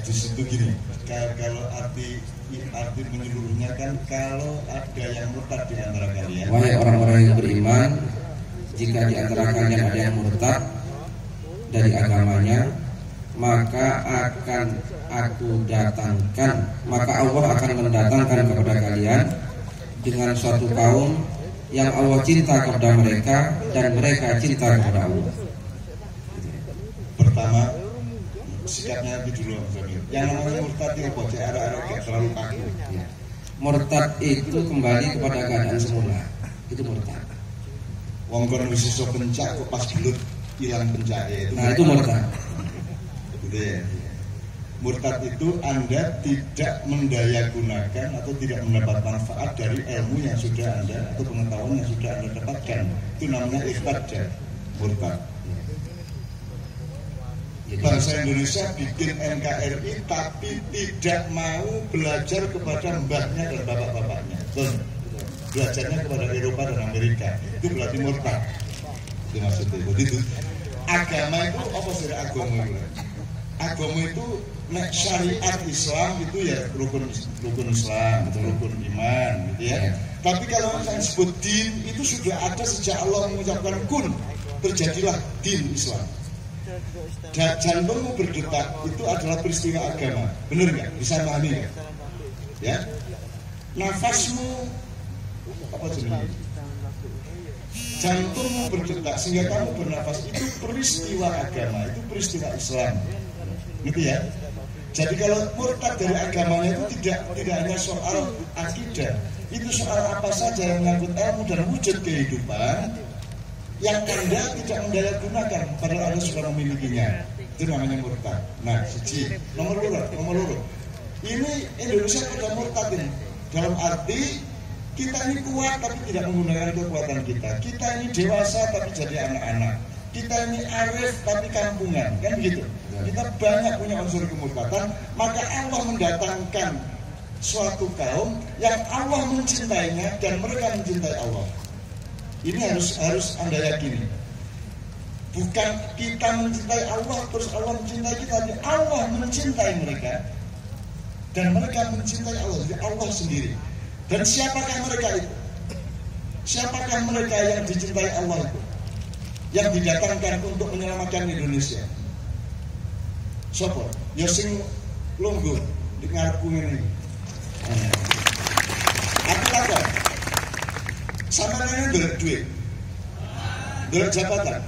Di situ gini, kalau arti menyeluruhnya kan kalau ada yang murtad di antara kalian. Wahai orang-orang yang beriman, jika di antara kalian ada yang murtad dari agamanya, maka akan aku datangkan, maka Allah akan mendatangkan kepada kalian dengan suatu kaum yang Allah cinta kepada mereka dan mereka cinta kepada Allah. Pertama, sikapnya itu dulu yang namanya murtad itu bocah arah-arah kayak terlalu kaku ya. Murtad itu kembali kepada keadaan semula, itu murtad. Wong kono wis iso pencak kok pas gelut hilang pencaknya itu. Nah, itu murtad. Gitu ya. Murtad itu Anda tidak mendayagunakan atau tidak mendapat manfaat dari ilmu yang sudah Anda atau pengetahuan yang sudah Anda dapatkan. Itu namanya irtad, murtad. Bangsa Indonesia bikin NKRI tapi tidak mau belajar kepada mbahnya dan bapak-bapaknya. Belajarnya kepada Eropa dan Amerika. Itu berarti murtad. Itu maksudnya. Begitu. Agama itu apa sih agama itu? Agama itu nek syariat Islam itu ya rukun Islam atau rukun iman gitu ya. Tapi kalau yang disebut din itu sudah ada sejak Allah mengucapkan kun, terjadilah din Islam. Jantungmu berdetak itu adalah peristiwa agama, benar nggak? Bisa pahami nggak? Ya, nafasmu apa jenis? Jantungmu berdetak sehingga kamu bernafas itu peristiwa agama, itu peristiwa Islam, gitu ya. Jadi kalau murtad dari agamanya itu tidak hanya soal akidah, itu soal apa saja yang menyangkut ilmu dan wujud kehidupan yang Anda tidak mendaya gunakan padahal Anda sudah memilikinya. Itu namanya murtad. Nah, siji, nomor loro. Ini Indonesia sudah murtad ini. Dalam arti kita ini kuat tapi tidak menggunakan kekuatan kita. Kita ini dewasa tapi jadi anak-anak. Kita ini arif tapi kampungan, kan begitu. Kita banyak punya unsur kemurtatan, maka Allah mendatangkan suatu kaum yang Allah mencintainya dan mereka mencintai Allah. Ini harus Anda yakini. Bukan kita mencintai Allah terus Allah mencintai kita, tapi Allah mencintai mereka dan mereka mencintai Allah. Jadi Allah sendiri. Dan siapakah mereka itu? Siapakah mereka yang dicintai Allah itu? Yang didatangkan untuk menyelamatkan Indonesia? Sopo? Ya sing lungguh di ngarepku ini. Aku takon. Sama ini golek duit, golek jabatan,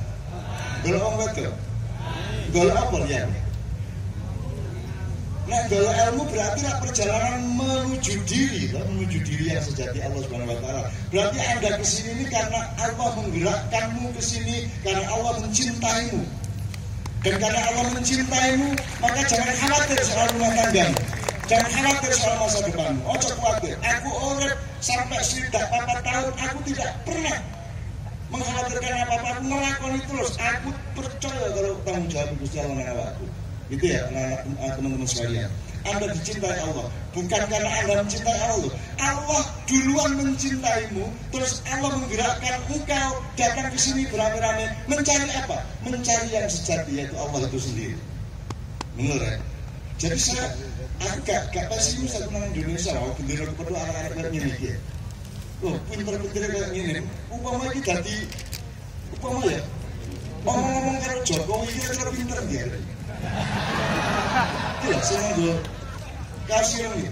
golek wong wedok, golek apa ya? Nah, golek ilmu berarti perjalanan menuju diri yang sejati Allah Subhanahu Wa Taala. Berarti Anda kesini ini karena Allah menggerakkanmu kesini, karena Allah mencintaimu. Dan karena Allah mencintaimu, maka jangan khawatir soal rumah tanggamu. Jangan khawatir soal masa depanmu. Ojo khawatir. Aku urip sampai 4 tahun, aku tidak pernah mengkhawatirkan apa-apa. Aku ngelakoni terus. Aku percaya kalau tanggung jawab Gusti Allah nang awakku. Gitu ya, teman-teman sekalian. Anda dicintai Allah, bukan karena Anda mencintai Allah. Allah duluan mencintaimu, terus Allah menggerakkan engkau datang ke sini beramai-ramai mencari apa? Mencari yang sejati, yaitu Allah itu sendiri. Benar ya? Jadi saya agak pesimis aku nang Indonesia, bendera kepada anak-anak kayak gini ya. Loh, pinter-pinter kayak gini. Upama iki dadi upama ya. Ngomong-ngomong karo Jokowi kira-kira pinter dia. Tidak, saya nganggo kasih ini.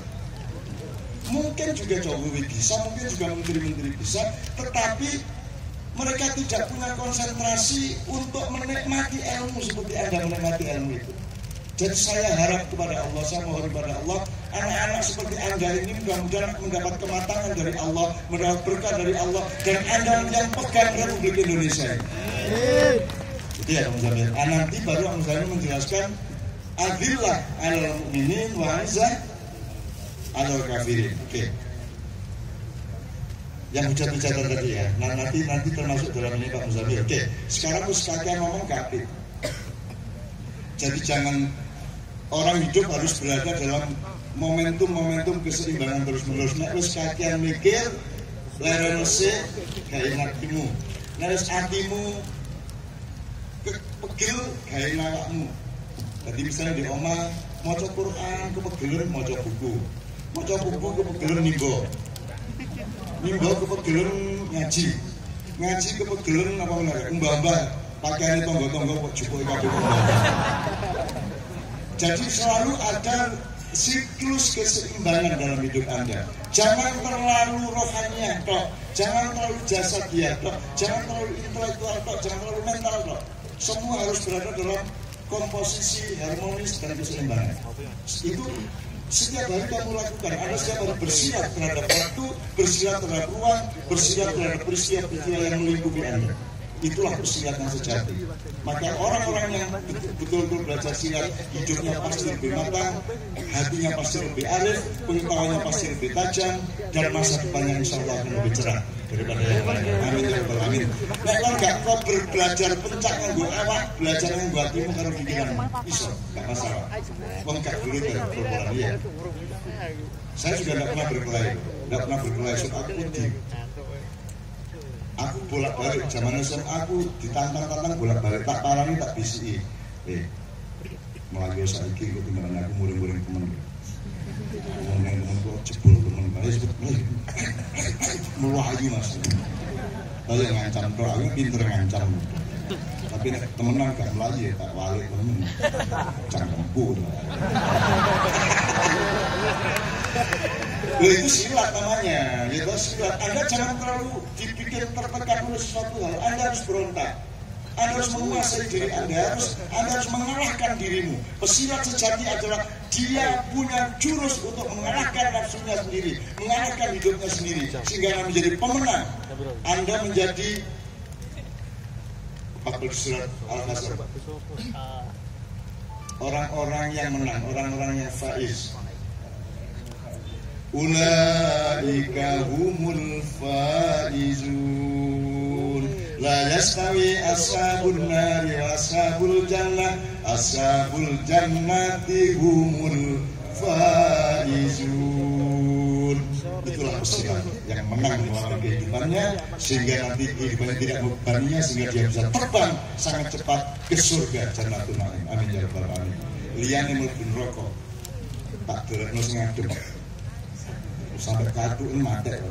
Mungkin juga Jokowi bisa, mungkin juga menteri-menteri bisa, tetapi mereka tidak punya konsentrasi untuk menikmati ilmu seperti Anda menikmati ilmu itu. Jadi saya harap kepada Allah, saya mohon kepada Allah, anak-anak seperti Anda ini mudah-mudahan mendapat kematangan dari Allah, mendapat berkah dari Allah, dan Anda yang pegang Republik Indonesia ini. Itu ya teman-teman. Nanti baru Ang menjelaskan adillah alal mu'minin wa izzah alal kafirin. Oke. Yang hujat-hujatan tadi ya. Nah, nanti termasuk dalam ini Pak Muzamil. Oke. Sekarang sekalian ngomong kafir. Jadi jangan orang hidup harus berada dalam momentum keseimbangan terus-menerus. Nek wis kakean mikir, leren resik gawe hatimu. Nek wis atimu pegel gawe awakmu. Jadi misalnya di omah maca Quran kepegelen maca buku. Maca buku kepegelen nimba. Nimba kepegelen ngaji. Ngaji kepegelen apa meneh? Umbah-umbah pakaiane tangga-tangga kok jupuke kabeh. Jadi selalu ada siklus keseimbangan dalam hidup Anda. Jangan terlalu rohaniah tok, jangan terlalu jasadiah tok, jangan terlalu intelektual tok, jangan terlalu mental tok. Semua harus berada dalam komposisi harmonis dan keseimbangan. Itu setiap hari kamu lakukan. Anda setiap hari bersiap terhadap waktu, bersiap terhadap ruang, bersiap terhadap peristiwa yang melingkupi Anda. Itulah persilatan sejati. Maka orang-orang yang betul-betul belajar silat, hidupnya pasti lebih matang, hatinya pasti lebih arif, pengetahuannya pasti lebih tajam, dan masa depannya insya Allah akan lebih cerah daripada yang lain. Amin ya rabbal alamin. Nek lo nggak kau belajar pencak nganggo awak, belajar nganggo hatimu karo pikiran, iso, nggak masalah. Wong gak dulu dari perbuatan dia. Saya juga nggak pernah berkelahi, sebab aku Aku bolak-balik zaman SMA aku ditantang-tantang bolak-balik, tak parani tak bisi. Melayu saiki kok timbalan aku muring-muring temen. Ngomong temen kok jebol temen bae melayu Mas. Kalau ngancam tok aku pinter ngancam. Tapi nek temenan gak melayu tak walik temen. Cangkemku. Itu silat namanya, itu silat. Anda jangan terlalu dibikin tertekan oleh sesuatu hal. Anda harus berontak, Anda harus menguasai diri Anda harus mengalahkan dirimu. Pesilat sejati adalah dia punya jurus untuk mengalahkan nafsunya sendiri, mengalahkan hidupnya sendiri, sehingga Anda menjadi pemenang. Anda menjadi 40 surat Al-Hasr, orang-orang yang menang, orang-orang yang faiz. Ulaika humul faizun la yastawi ashabun nari wa ashabul jannati humul faizun. Itulah pesilat yang menang dalam kehidupannya, sehingga nanti kehidupannya tidak membebaninya, sehingga dia bisa terbang sangat cepat ke surga Jannatul Na'im. Amin ya rabbal alamin. Liyane mlebu neraka tak derekno sing adem sampai kartu ini mati. Ya.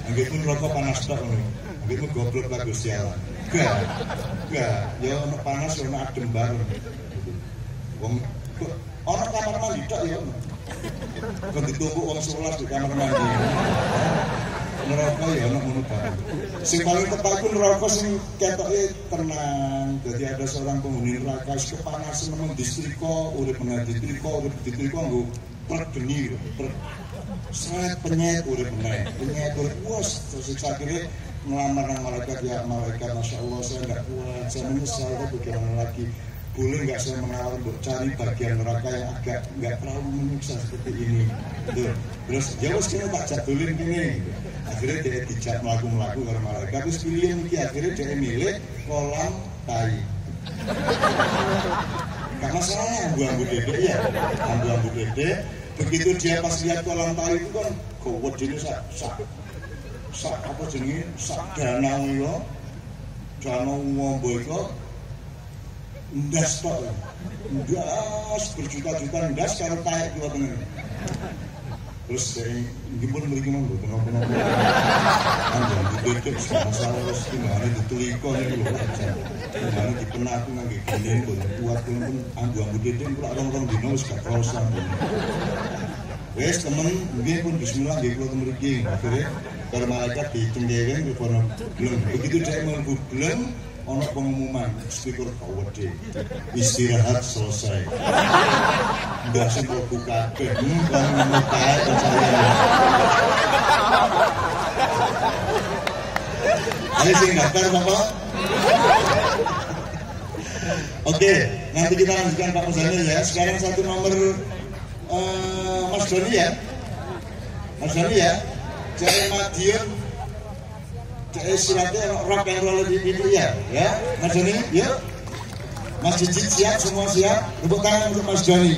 Anggit pun rokok panas tak, anggit pun goblok lah Gusti Allah. Gak, ya ono panas, ono adem bareng. Wong, ono kamar mandi tak ya. Kan ditumpuk wong 11 di kamar mandi. Neraka ya ono ngono bareng. Sing paling tepat pun neraka sing ketoke tenang. Jadi ada seorang penghuni neraka sing kepanasan nemen distrika, urip meneh distrika nggo pergeni, seret penyet urip meneh, penyet urip puas. Terus akhirnya melamar nang malaikat, ya malaikat, masya Allah saya nggak kuat, saya menyesal, tapi bagaimana lagi, boleh nggak saya menawar untuk cari bagian neraka yang agak nggak terlalu menyiksa seperti ini. Tuh. Terus jauh sekali tak jadulin gini. Akhirnya dia dijak melaku karena malaikat, terus pilih ini, akhirnya dia milih kolam tai. Karena masalahnya ambu-ambu dede ya, ambu-ambu dede. Begitu dia pas lihat kolam tai itu kan, kowet ini sak apa jenis, sak danau yo, danau ngombo itu, ndas tok, ndas berjuta-juta ndas karo tai dua tengah. Terus dari gimana mereka ngomong, kenapa? Anda didekep masalah terus gimana diteliko ini loh, gimana dipenak aku nggak gini, buat pun ambu dede, kalau orang-orang di nol sekat kawasan. Wes temen, mungkin pun Bismillah di keluar mereka, akhirnya kalau malaikat dicengkerin, belum. Begitu dia menunggu belum, ono pengumuman speaker kawede istirahat selesai. Ndak sing buka kabeh kan mukae percaya. Ayo sing daftar Bapak. Oke, nanti kita lanjutkan Pak Muzamil ya. Sekarang satu nomor Mas Doni ya. Mas Doni ya. Jaya Madiun. Silatnya rock and roll itu ya, Mas Doni, yuk. Mas Jijit siap, semua siap. Tepuk tangan untuk Mas Doni.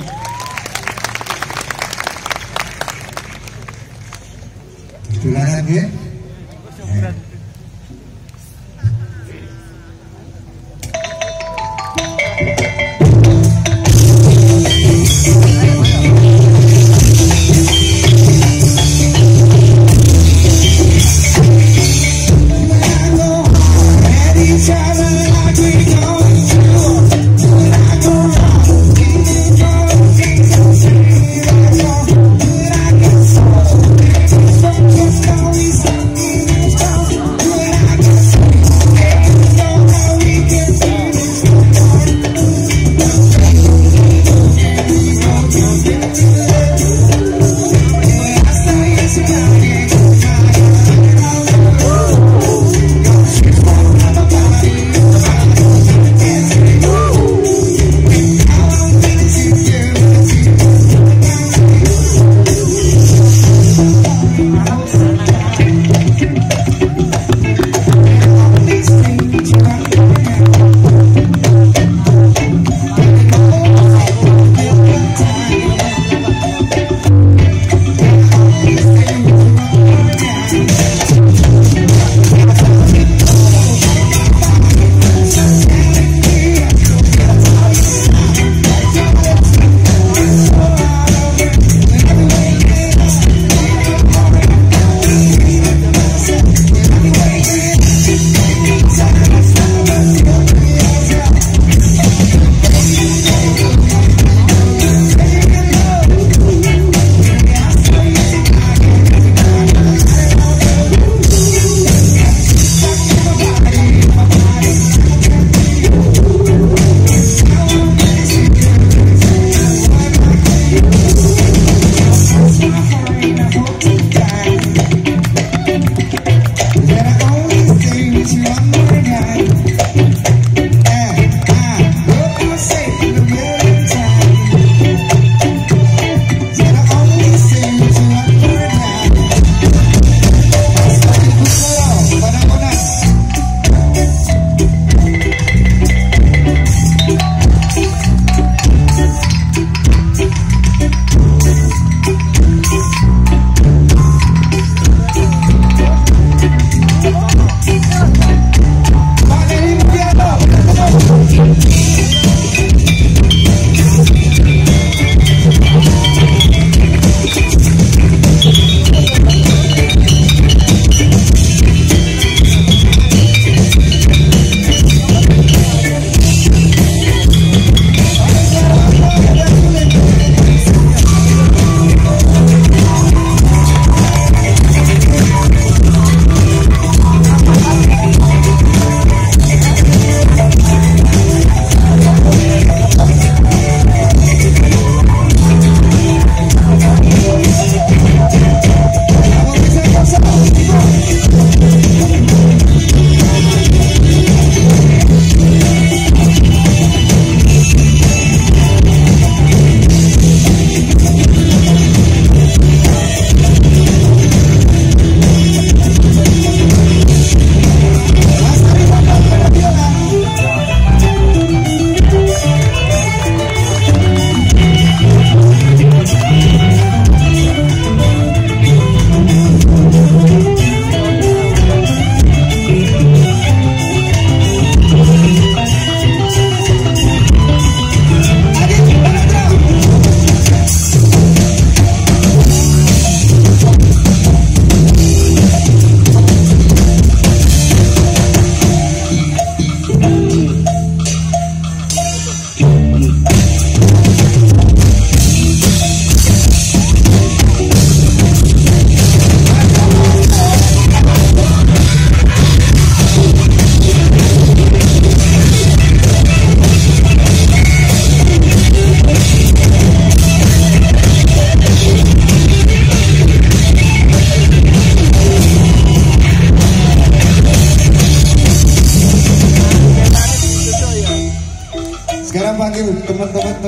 Dulanan ya. Just always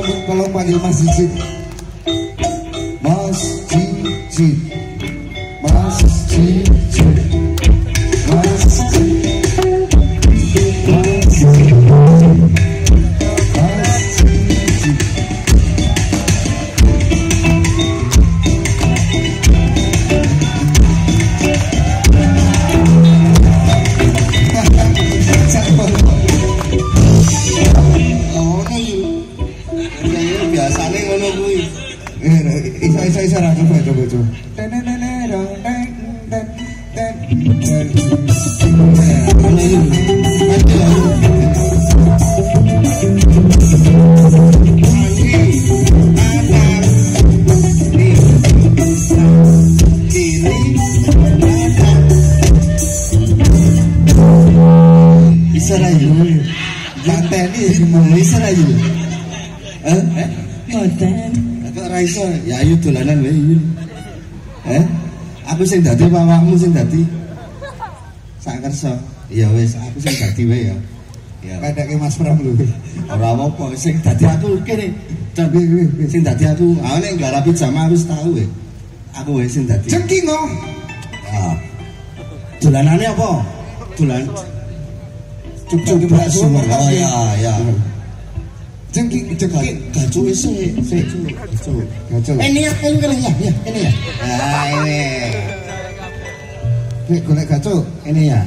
Tolong panggil Mas Cicit. Mas Cicit. Mas Cicit. Mas Cicit. Mas Cicit. Biasane ngono kuwi. Isa coba. Bisa rayu. Lanteni bisa rayu. Mboten. Kok ra iso? Ya ayo dolanan wae. Aku sing dadi apa awakmu sing dadi? Sak kersa. Ya wis, aku sing dadi wae ya. Ya. Kadake Mas Pram lho. Ora apa-apa, sing dadi aku kene. Sing dadi aku, nek garapi jamaah wis tau wae. Aku wae sing dadi. Jengking kok. Ah. Dolanane apa? Dolan Cuk bakso. Oh ya. Jengking gacu wis gacu. Ini ya, Ini ya. Nah, ini. Nek golek gacu, Ini ya.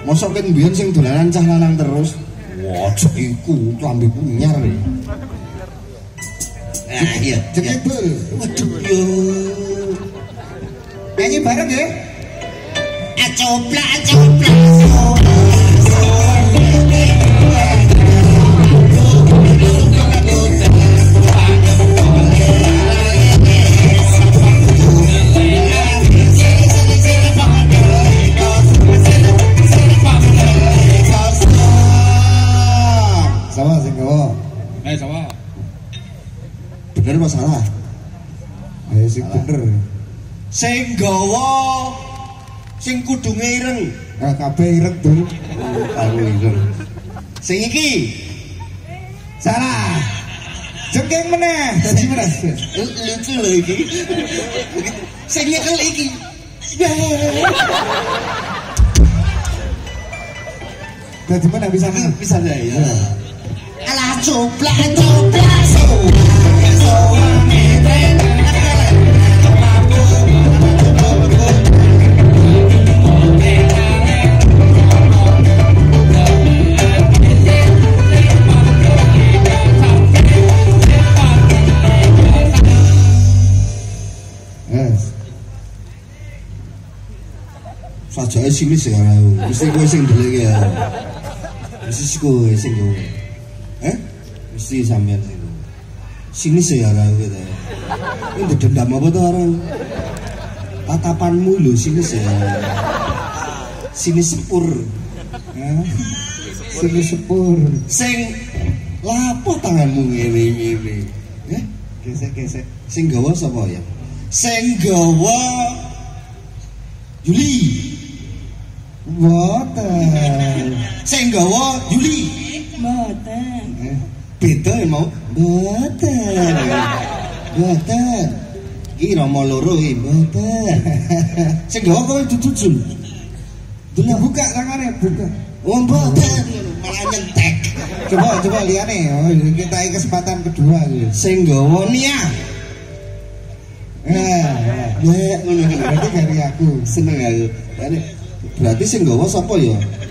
Mosok kan mbiyen sing dolanan cah lanang terus. Wah, iku klambiku nyar. Nah, iya. jebul. Waduh yo. Nyanyi bareng ya. Acoplak. Sama sing gawa. Sama. Bener apa salah? Ayo sing bener. Sing gawa sing kudunge ireng. Kabeh ireng tuh. Aku ireng. Sing iki Salah. Jengking meneh. Dadi meneh. lucu lho iki. Sing nyekel iki. Dadi meneh bisa Bisa ya. Alah coplak. Sajake sini sih ora. Mesti kowe sing ndelok ya. Mesti kowe sing kowe. Mesti sampean sing kowe. Sini sih ora kowe ta. Ini dendam apa to ora? Tatapanmu lho sini sih. Sini sepur. Sini sepur. Sing lapo tanganmu ngene-ngene. Gesek. Sing gawa sapa ya? Sing gawa Yuli. Boten. Sing gawa Yuli. Mboten. Beda ya mau? Boten. Iki Rama loro iki, boten. Sing gawa kowe dudul. Dulu buka tangane, buka. Oh, boten. Malah nyentek. Coba liane. Oh, kita ini kesempatan kedua gitu. Sing gawa Nia. Ngono berarti dari aku. Seneng aku. Berarti sing gawa sapa ya?